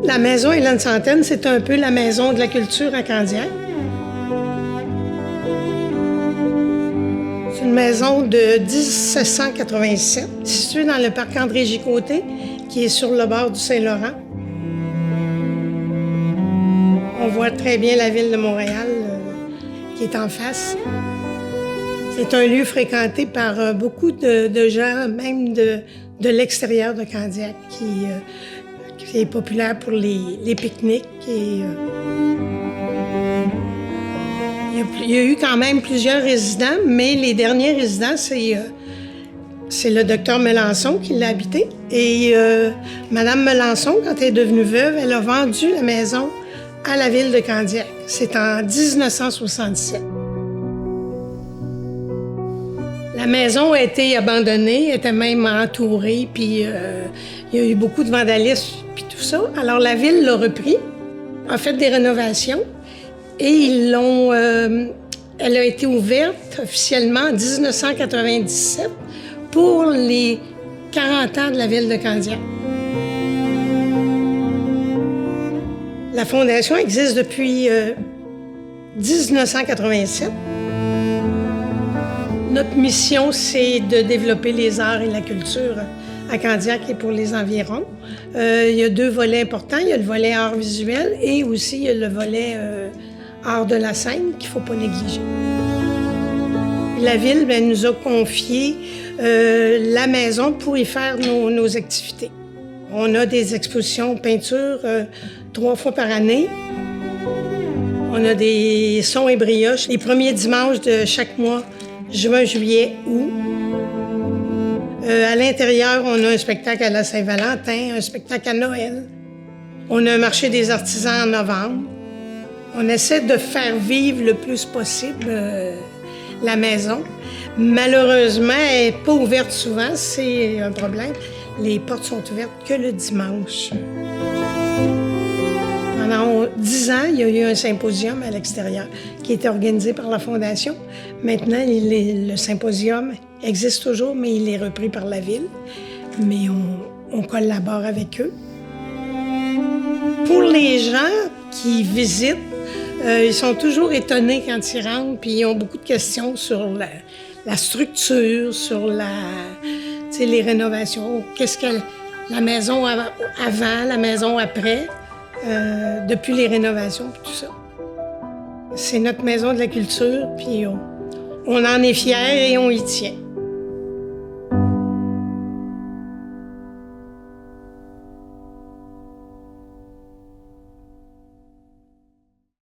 La maison Hélène Santène, c'est un peu la maison de la culture à Candiac. C'est une maison de 1787, située dans le parc André-Gicoté, qui est sur le bord du Saint-Laurent. On voit très bien la ville de Montréal qui est en face. C'est un lieu fréquenté par beaucoup de gens, même de l'extérieur de Candiac, qui est populaire pour les pique-niques. Il y a eu quand même plusieurs résidents, mais les derniers résidents, c'est le docteur Melançon qui l'a habité. Et Madame Melançon, quand elle est devenue veuve, elle a vendu la maison à la ville de Candiac. C'est en 1967. La maison a été abandonnée, était même entourée, puis il y a eu beaucoup de vandalisme, puis tout ça. Alors la ville l'a repris, a fait des rénovations, et elle a été ouverte officiellement en 1997 pour les 40 ans de la ville de Candiac. La fondation existe depuis 1987. Notre mission, c'est de développer les arts et la culture à Candiac et pour les environs. Il y a deux volets importants. Il y a le volet art visuel et aussi il y a le volet art de la scène qu'il ne faut pas négliger. La ville nous a confié la maison pour y faire nos activités. On a des expositions peinture 3 fois par année. On a des sons et brioches les premiers dimanches de chaque mois, juin, juillet, août. À l'intérieur, on a un spectacle à la Saint-Valentin, un spectacle à Noël. On a un marché des artisans en novembre. On essaie de faire vivre le plus possible la maison. Malheureusement, elle n'est pas ouverte souvent, c'est un problème. Les portes sont ouvertes que le dimanche. Pendant 10 ans, il y a eu un symposium à l'extérieur qui était organisé par la Fondation. Maintenant, le symposium existe toujours, mais il est repris par la ville. Mais on collabore avec eux. Pour les gens qui visitent, ils sont toujours étonnés quand ils rentrent, puis ils ont beaucoup de questions sur la structure, sur les rénovations. Qu'est-ce que la maison avant, la maison après, depuis les rénovations, puis tout ça. C'est notre maison de la culture, puis on en est fiers et on y tient.